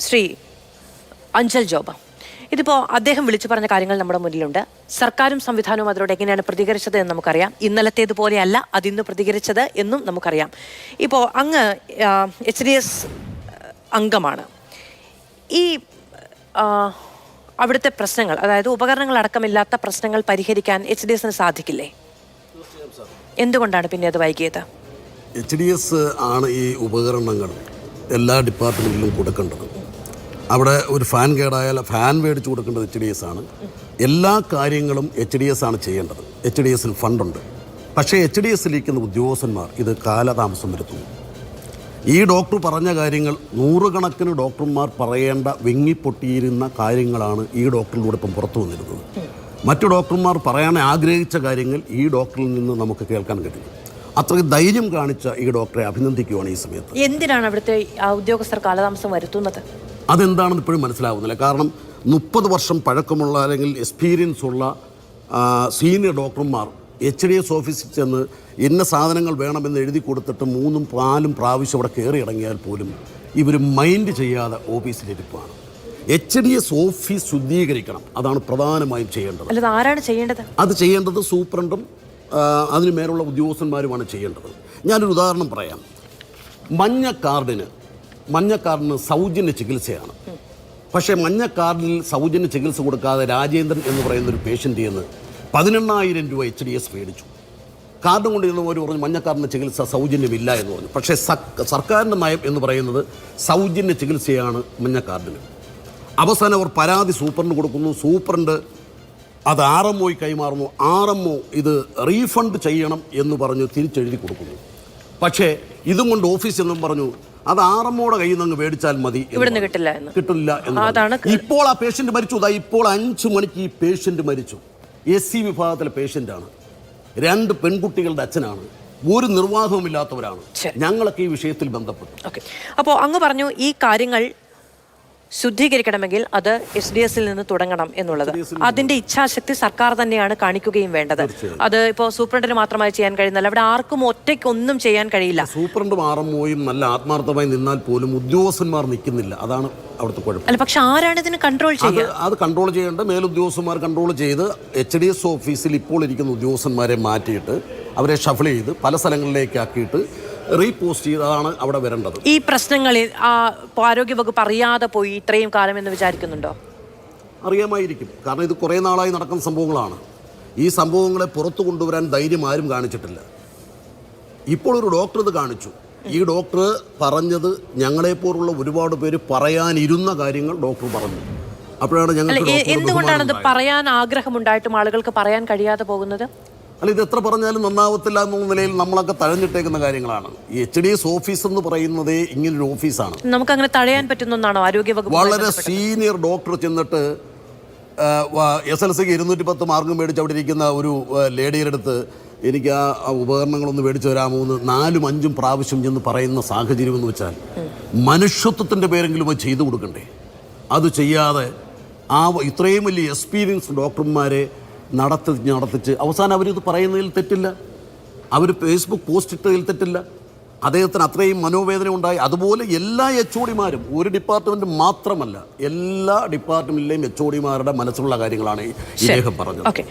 Shri Anchal job, ഇതിപ്പോൾ അദ്ദേഹം വിളിച്ചു പറഞ്ഞ കാര്യങ്ങൾ നമ്മുടെ മുന്നിലുണ്ട്. സർക്കാരും സംവിധാനവും അതിനോട് എങ്ങനെയാണ് പ്രതികരിച്ചത് എന്ന് നമുക്കറിയാം. ഇന്നലത്തേതുപോലെയല്ല അതിന്ന് പ്രതികരിച്ചത് എന്നും നമുക്കറിയാം. ഇപ്പോൾ അങ്ങ് HDS അംഗമാണ്. ഈ അവിടുത്തെ പ്രശ്നങ്ങൾ, അതായത് ഉപകരണങ്ങൾ അടക്കമില്ലാത്ത പ്രശ്നങ്ങൾ പരിഹരിക്കാൻ HDSന് സാധിക്കില്ലേ? എന്തുകൊണ്ടാണ് പിന്നെ അത് വൈകിയത്? HDS ആണ് ഈ ഉപകരണങ്ങൾ എല്ലാ ഡിപ്പാർട്ട്മെൻറ്റിലും കൊടുക്കേണ്ടത്. അവിടെ ഒരു ഫാൻ കേടായാൽ ഫാൻ മേടിച്ച് കൊടുക്കേണ്ടത് HDS ആണ്. എല്ലാ കാര്യങ്ങളും HDS ആണ് ചെയ്യേണ്ടത്. HDSന് ഫണ്ടുണ്ട്. പക്ഷേ HDSിലിരിക്കുന്ന ഉദ്യോഗസ്ഥന്മാർ ഇത് കാലതാമസം വരുത്തുന്നു. ഈ ഡോക്ടർ പറഞ്ഞ കാര്യങ്ങൾ നൂറുകണക്കിന് ഡോക്ടർമാർ പറയേണ്ട വിങ്ങിപ്പൊട്ടിയിരുന്ന കാര്യങ്ങളാണ് ഈ ഡോക്ടറിലൂടെ ഇപ്പം പുറത്തു വന്നിരുന്നത്. മറ്റു ഡോക്ടർമാർ പറയാൻ ആഗ്രഹിച്ച കാര്യങ്ങൾ ഈ ഡോക്ടറിൽ നിന്ന് നമുക്ക് കേൾക്കാൻ കഴിയും. അത്രയും ധൈര്യം കാണിച്ച ഈ ഡോക്ടറെ അഭിനന്ദിക്കുകയാണ് ഈ സമയത്ത്. എന്തിനാണ് അവിടുത്തെ ഉദ്യോഗസ്ഥർ കാലതാമസം വരുത്തുന്നത്? അതെന്താണെന്ന് ഇപ്പോഴും മനസ്സിലാവുന്നില്ല. കാരണം 30 വർഷം പഴക്കമുള്ള അല്ലെങ്കിൽ എക്സ്പീരിയൻസ് ഉള്ള സീനിയർ ഡോക്ടർമാർ HDS ഓഫീസിൽ ചെന്ന് ഇന്ന സാധനങ്ങൾ വേണമെന്ന് എഴുതി കൊടുത്തിട്ട് 3ഉം 4ഉം പ്രാവശ്യം അവിടെ കയറി ഇറങ്ങിയാൽ പോലും ഇവർ മൈൻഡ് ചെയ്യാതെ ഓഫീസിലിരിപ്പാണ്. HDS office ശുദ്ധീകരിക്കണം. അതാണ് പ്രധാനമായും ചെയ്യേണ്ടത്. അല്ലാതെ ആരാണ് ചെയ്യേണ്ടത്? അത് ചെയ്യേണ്ടത് സൂപ്രണ്ടും അതിന് മേലുള്ള ഉദ്യോഗസ്ഥന്മാരുമാണ് ചെയ്യേണ്ടത്. ഞാനൊരു ഉദാഹരണം പറയാം. മഞ്ഞ കാർഡിന് സൗജന്യ ചികിത്സയാണ്. പക്ഷേ മഞ്ഞ കാർഡിൽ സൗജന്യ ചികിത്സ കൊടുക്കാതെ രാജേന്ദ്രൻ എന്ന് പറയുന്നൊരു പേഷ്യൻ്റ് എന്ന് 18,000 രൂപ HDS മേടിച്ചു. കാർഡും കൊണ്ട് ഇരുന്നവർ പറഞ്ഞു മഞ്ഞ കാർഡിന് ചികിത്സ സൗജന്യമില്ല എന്ന് പറഞ്ഞു. പക്ഷേ സർക്കാരിൻ്റെ നയം എന്ന് പറയുന്നത് സൗജന്യ ചികിത്സയാണ് മഞ്ഞ കാർഡിന്. അവസാനം അവർ പരാതി സൂപ്രണ്ട് കൊടുക്കുന്നു. സൂപ്രണ്ട് അത് RMO കൈമാറുന്നു. RMO ഇത് റീഫണ്ട് ചെയ്യണം എന്ന് പറഞ്ഞു തിരിച്ചെഴുതി കൊടുക്കുന്നു. പക്ഷേ ഇതും കൊണ്ട് ഓഫീസ് എന്നും പറഞ്ഞു അത് RMOയുടെ കയ്യിൽ നിന്ന് മേടിച്ചാൽ മതി, കിട്ടില്ല എന്ന്. ഇപ്പോൾ ആ പേഷ്യൻ്റ് മരിച്ചു. ഇപ്പോൾ 5 മണിക്ക് ഈ പേഷ്യൻ്റ് മരിച്ചു. SC വിഭാഗത്തിലെ പേഷ്യൻ്റാണ്. 2 പെൺകുട്ടികളുടെ അച്ഛനാണ്. ഒരു നിർവാഹവുമില്ലാത്തവരാണ്. ഞങ്ങളൊക്കെ ഈ വിഷയത്തിൽ ബന്ധപ്പെട്ടു. അപ്പോൾ അങ്ങ് പറഞ്ഞു ഈ കാര്യങ്ങൾ ശുദ്ധീകരിക്കണമെങ്കിൽ അത് HDSൽ നിന്ന് തുടങ്ങണം എന്നുള്ളത്. അതിന്റെ ഇച്ഛാശക്തി സർക്കാർ തന്നെയാണ് കാണിക്കുകയും വേണ്ടത്. അത് ഇപ്പോൾ സൂപ്രണ്ടിന് മാത്രമായി ചെയ്യാൻ കഴിയുന്നില്ല. അവിടെ ആർക്കും ഒറ്റയ്ക്കൊന്നും ചെയ്യാൻ കഴിയില്ല. സൂപ്രണ്ടും RMOയും നല്ല ആത്മാർത്ഥമായി നിന്നാൽ പോലും ഉദ്യോഗസ്ഥന്മാർ നിൽക്കുന്നില്ല. അതാണ് അവിടുത്തെ കുഴപ്പം. അല്ല, പക്ഷെ ആരാണ് ഇതിന് കൺട്രോൾ ചെയ്യുക? അത് കൺട്രോൾ ചെയ്യേണ്ട മേലുദ്യോഗസ്ഥന്മാർ കൺട്രോൾ ചെയ്ത് HDS ഓഫീസിൽ ഇപ്പോൾ ഇരിക്കുന്ന ഉദ്യോഗസ്ഥന്മാരെ മാറ്റിയിട്ട് അവരെ ഷഫിൾ ചെയ്ത് പല സ്ഥലങ്ങളിലേക്ക് ആക്കിയിട്ട് റീപോസ്റ്റ് ചെയ്താണ് അവിടെ വരേണ്ടത്. ഈ പ്രശ്നങ്ങളിൽ ആരോഗ്യവകുപ്പ് അറിയാതെ പോയി ഇത്രയും കാലം എന്ന് വിചാരിക്കുന്നുണ്ടോ? അറിയാമായിരിക്കും. കാരണം ഇത് കുറേ നാളായി നടക്കുന്ന സംഭവങ്ങളാണ്. ഈ സംഭവങ്ങളെ പുറത്തു കൊണ്ടുവരാൻ ധൈര്യം ആരും കാണിച്ചിട്ടില്ല. ഇപ്പോൾ ഒരു ഡോക്ടർ ഇത് കാണിച്ചു. ഈ ഡോക്ടർ പറഞ്ഞത് ഞങ്ങളെപ്പോലുള്ള ഒരുപാട് പേര് പറയാനിരുന്ന കാര്യങ്ങൾ ഡോക്ടർ പറഞ്ഞു. അപ്പോഴാണ് ഞങ്ങൾ എന്തുകൊണ്ടാണ് ഇത് പറയാൻ ആഗ്രഹമുണ്ടായിട്ടും ആളുകൾക്ക് പറയാൻ കഴിയാതെ പോകുന്നത്? അല്ല, ഇത് എത്ര പറഞ്ഞാലും നന്നാവത്തില്ല എന്നുള്ള നിലയിൽ നമ്മളൊക്കെ തഴഞ്ഞിട്ടേക്കുന്ന കാര്യങ്ങളാണ്. ഈ HDS ഓഫീസ് എന്ന് പറയുന്നത് ഇങ്ങനൊരു ഓഫീസാണ്. നമുക്ക് അങ്ങനെ തഴയാൻ പറ്റുന്നതാണോ ആരോഗ്യവകുപ്പ്? വളരെ സീനിയർ ഡോക്ടർ ചെന്നിട്ട് SLCക്ക് 210 മാർക്ക് മേടിച്ച് അവിടെ ഇരിക്കുന്ന ഒരു ലേഡിയുടെ അടുത്ത് എനിക്ക് ആ ഉപകരണങ്ങളൊന്ന് മേടിച്ചു തരാമോ എന്ന് 4ഉം 5ഉം പ്രാവശ്യം ചെന്ന് പറയുന്ന സാഹചര്യം എന്ന് വെച്ചാൽ മനുഷ്യത്വത്തിൻ്റെ പേരെങ്കിലും അത് ചെയ്തു കൊടുക്കണ്ടേ? അത് ചെയ്യാതെ ഇത്രയും വലിയ എക്സ്പീരിയൻസ് ഡോക്ടർമാരെ നടത്തിച്ച് അവസാനം അവരിത് പറയുന്നതിൽ തെറ്റില്ല. അവർ ഫേസ്ബുക്ക് പോസ്റ്റ് ഇട്ടതിൽ തെറ്റില്ല. അദ്ദേഹത്തിന് അത്രയും മനോവേദന ഉണ്ടായി. അതുപോലെ എല്ലാ HODമാരും, ഒരു ഡിപ്പാർട്ട്മെൻറ്റ് മാത്രമല്ല, എല്ലാ ഡിപ്പാർട്ട്മെൻറ്റിലെയും HODമാരുടെ മനസ്സിലുള്ള കാര്യങ്ങളാണ് ഇദ്ദേഹം പറഞ്ഞത്.